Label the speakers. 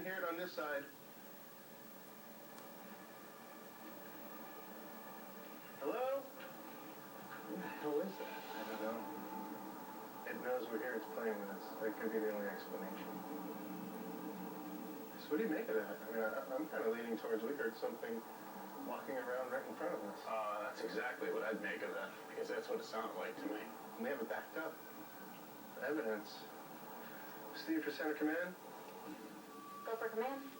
Speaker 1: hear it on this side. Hello?
Speaker 2: Who the hell is that?
Speaker 1: I don't know. It knows we're here. It's playing with us. That could be the only explanation. So what do you make of that? I mean, I'm kind of leaning towards we heard something walking around right in front of us.
Speaker 3: That's exactly what I'd make of that, because that's what it sounded like to me.
Speaker 1: And they have it backed up. Evidence. Steve for Center Command?
Speaker 4: Go for command.